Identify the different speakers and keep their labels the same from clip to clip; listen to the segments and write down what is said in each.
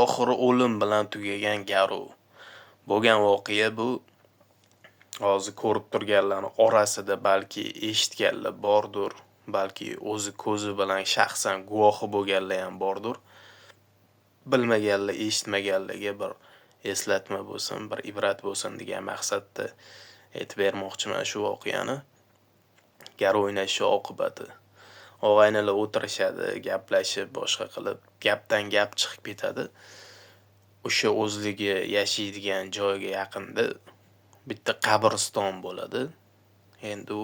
Speaker 1: oxiri o'lim bilan tugagan garov. Bo'lgan voqea bu. Hozir ko'rib turganlarning orasida balki eshitganlar bordir, balki o'zi ko'zi bilan shaxsan guvohi bo'lganlar ham bordir. Bilmaganlar, eshitmaganlarga bir eslatma bo'lsin, bir ibrat bo'lsin degan maqsadda aytib bermoqchiman shu voqeani. Garov o'ynashi oqibati. Og'aynilar o'tirishadi, gaplashib, boshqa qilib, gapdan gap chiqib ketadi. O'sha o'zligi yashaydigan joyga yaqinda bitta qabriston bo'ladi. Endi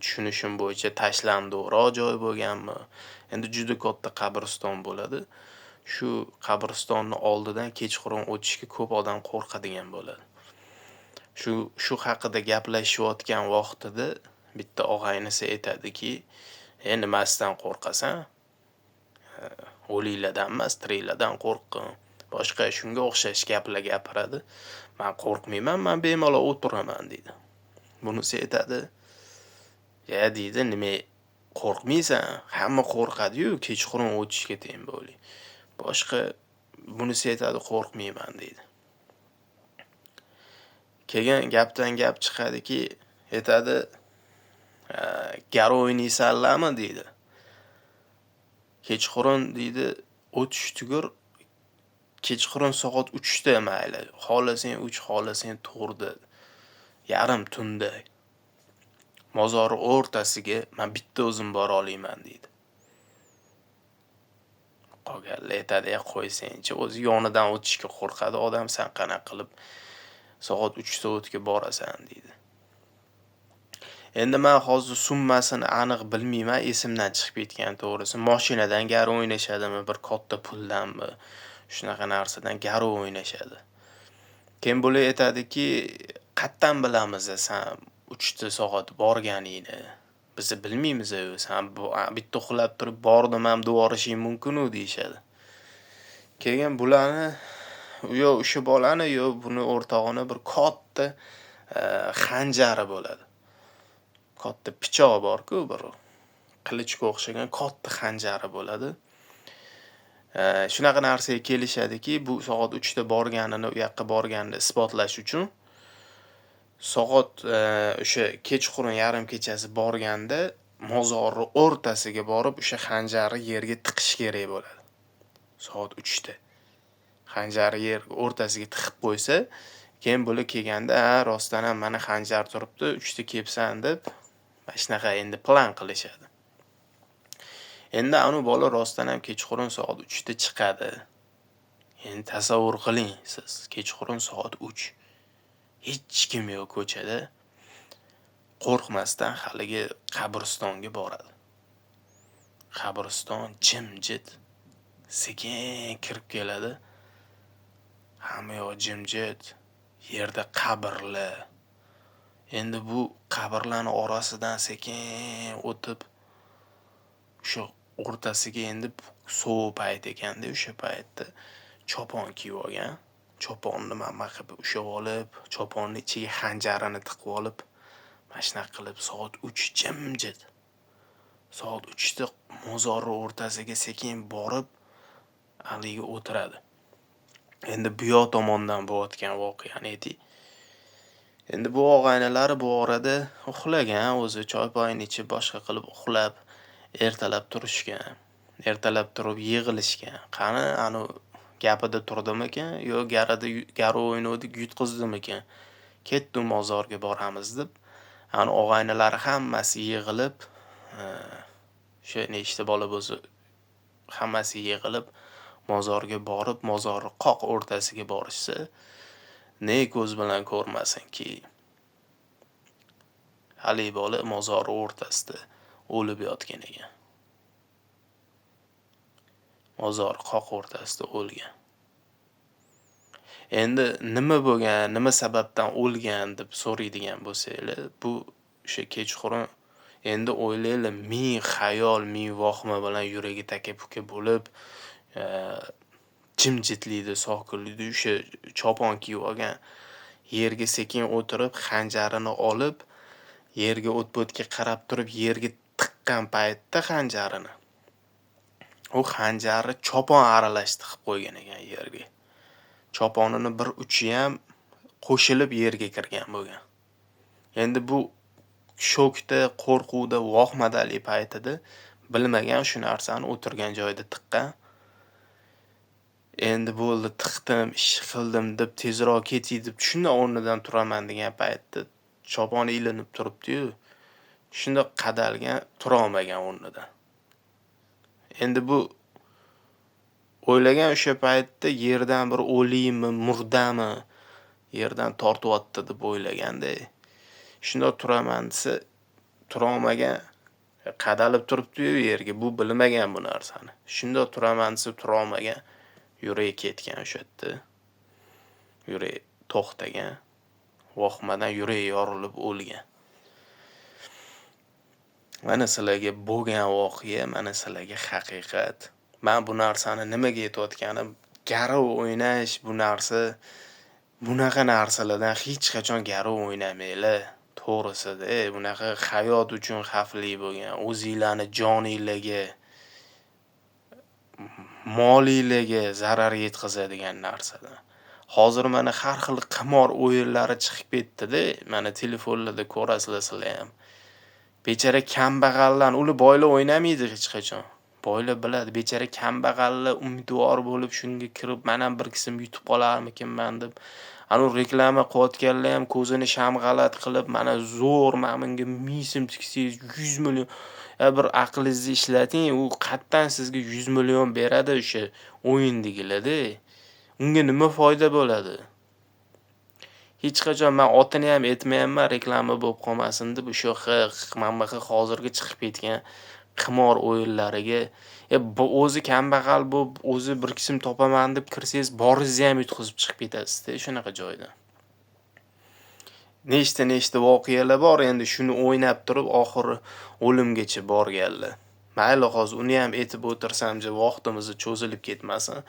Speaker 1: tushunishim bo'yicha tashlandiqroq joy bo'lganmi? Endi juda katta qabriston bo'ladi. Shu qabristonni oldidan kechqurun o'tishga ko'p odam qo'rqadigan bo'ladi. Shu haqida gaplashayotgan vaqtida bitta og'aynisi aytadiki, nimasidan qo'rqasan? O'liklardan emas, tiriklardan qo'rqqin. Boshqa shunga o'xshash gaplar gapiradi. Men qo'rqmayman, men bemalol o'tiraman deydi. Bunisi aytadi, deydi, nima qo'rqmaysan? Hamma qo'rqadi-yu, kechqurun o'tishga teng bo'li. Boshqa bunisi aytadi, qo'rqmayman deydi. Keyin gapdan gap chiqadiki, aytadi, garov o'ynaysanlarmi deydi. Kechqurun deydi, o'tish tugur, kechqurun soat 3 da mayli. Xohlasang 3, xohlasang 4da. Yarim tunda. Mozor o'rtasiga men bitta o'zim bora olaman deydi. Qolganlar aytadi, qo'ysangchi, o'zi yonidan o'tishga qo'rqadi odam, sen qanaqa qilib soat 3 da o'tga borasan deydi. Endi men hozir summasini aniq bilmayman, esimdan chiqib ketgan to'g'risi. Mashinadan garov o'ynashadimi, bir katta puldanmi? Shunaqa narsadan garov o'ynashadi. Keyin bular aytadiki, qatdan bilamiz sen 3 soat borganingni? Biz bilmaymiz, sen bitta uxlab turib bordim ham devorishing mumkin-u deyshadi. Keyin bularni o'sha bolani buni o'rtog'ini bir katta xanjari bo'ladi. Katta pichoq bor-ku, bir qilichga o'xshagan katta xanjari bo'ladi. Shunaqa narsaga kelishadiki, bu soat 3 da borganini, u yoqqa borganini isbotlash uchun soat o'sha kechqurun yarim kechasi borganda mozorni o'rtasiga borib o'sha xanjarni yerga tiqish kerak bo'ladi. Soat 3 da. Xanjarni yerga o'rtasiga tiqib qo'ysa, keyin bular kelganda, rostdan ham mana xanjar turibdi, 3 da kelibsan deb, mana shunaqa endi plan qilishadi. Endi anu bola rostdan ham kechqurun soat 3 da chiqadi. Endi tasavvur qiling siz, kechqurun soat 3. Hech kim yo'q ko'chada. Qo'rqmasdan haligi qabristonga boradi. Qabriston jimjit. Sekin kirib keladi. Hamma yoq jimjit. Yerda qabrlar. Endi bu qabrlarning orasidan sekin o'tib o'sha o'rtasiga endi sovuq payt ekanda, o'sha paytda chopon kiyib olgan. Choponni mana qilib ushlab olib, choponni ichiga xanjarini tiqib olib, mana shunaqa qilib soat 3 jimjit. Soat 3 da mozorning o'rtasiga sekin borib, aliga o'tiradi. Endi bu yoq tomondan bo'layotgan voqeani ayting. Endi bu og'aynilari bu orada uxlagan, o'zi choy-poyini ichib, boshqa qilib uxlab, ertalab turishgan. Ertalab turib yig'ilishgan. Qani, anu gapida turdimikan, yo garov o'ynadik, yutqizdimikan? Ketdim mozorga boramiz deb, anu og'aynilari hammasi yig'ilib, o'sha nechta bola bo'lsa, hammasi yig'ilib mozorga borib, mozorning qoq o'rtasiga borishsa, ne ko'z bilan ko'rmasinki, hali bola mozorning o'rtasida o'lib yotgan ekan. Mozor qoq o'rtasida o'lgan. Endi nima bo'lgan, nima sababdan o'lgan deb so'raydigan bo'lsanglar, bu o'sha kechqurun endi o'ylaylar, ming xayol, ming vahima bilan yuragi taka-puka bo'lib, jimjitlikda, sokinlikda o'sha chopon kiyib olgan, yerga sekin o'tirib, xanjarini olib, yerga o't-bo'tga qarab turib, yerga tiqqan paytda xanjarini u xanjarni chopon aralashtirib qilib qo'ygan ekan yerga. Choponini bir uchi ham qo'shilib yerga kirgan bo'lgan. Endi bu shokda, qo'rquvda, vohmadalik paytida bilmagan shu narsani o'tirgan joyida tiqqan. Endi bo'ldi, tiqdim, ish qildim deb tezroq ketay deb shunda o'rnidan turaman degan paytda choponi ilinib turibdi-yu, shunda qadalgan, tura olmagan o'rnidan. Endi bu o'ylagan o'sha paytda yerdan bir o'liymi, murdami, yerdan tortyapti deb o'ylaganda, shunda turaman desa, tura olmagan, qadalib turibdi-yu yerga, bu bilmagan bu narsani. Shunda turaman desa, tura olmagan, yuragi ketgan o'sha yerda. Yuragi to'xtagan, vohmadan yuragi yorilib o'lgan. Mana sizlarga bo'lgan voqea, mana sizlarga haqiqat. Men bu narsani nimaga aytayotganim, garov o'ynash bu narsa, bunaqa narsalardan hech qachon garov o'ynamanglar. To'g'risida, bunaqa hayot uchun xavfli bo'lgan, o'zinglarni joninglarga, molinglarga zarar yetkazadigan narsadan. Hozir mana har xil qimor o'yinlari chiqib ketdi-da, mana telefonlarda ko'rasizlar sizlar ham. Bechara kambag'allar, ular boylar o'ynamaydi hech qachon. Boylar biladi, bechara kambag'allar umidvor bo'lib shunga kirib, men ham bir qism yutib qolarmikinman deb, anu reklama qilayotganlar ham ko'zini shamg'alat qilib, mana zo'r, men bunga misim tiksangiz 100 million, bir aqlingizni ishlating, u qattan sizga 100 million beradi o'sha o'yindagilarda. Unga nima foyda bo'ladi? Hech qachon men otini ham aytmayman, reklama bo'lib qolmasin deb, o'sha mana hozirgi chiqib ketgan qimor o'yinlariga o'zi kambag'al bo'lib, o'zi bir qism topaman deb kirsangiz, boringizni ham yutqizib chiqib ketasiz-da shunaqa joydan. Nechta voqealar bor, endi shuni o'ynab turib oxiri o'limgacha borganlar. Mayli, hozir uni ham aytib o'tirsam-chi, vaqtimiz cho'zilib ketmasin.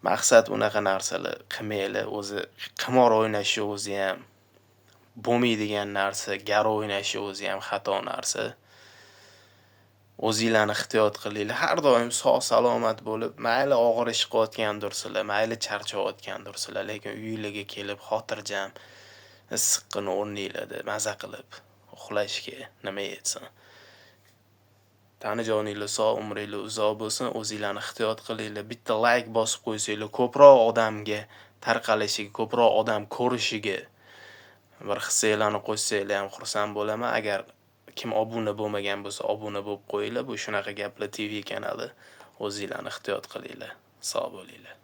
Speaker 1: Maqsad unaqa narsalar qilmanglar. O'zi qimor o'ynashi o'zi ham bo'lmaydigan narsa, garov o'ynashi o'zi ham xato narsa. O'zinglarni ehtiyot qilinglar. Har doim sog' salomat bo'lib, mayli og'ir ish qilayotgandirsizlar, mayli charchayotgandirsizlar, lekin uyingizga kelib xotirjam issiqqina o'rninglarda maza qilib uxlashga nima yetsin. Tanijoninglar sog', umringlar uzoq bo'lsin, o'zinglarni ehtiyot qilinglar. Bitta like bosib qo'ysanglar, ko'proq odamga tarqalishiga, ko'proq odam ko'rishiga bir hissanglarni qo'shsanglar ham xursand bo'laman. Agar kim obuna bo'lmagan bo'lsa, obuna bo'lib qo'yinglar. Bu shunaqa gaplar TV kanali. O'zinglarni ehtiyot qilinglar. Sog' bo'linglar.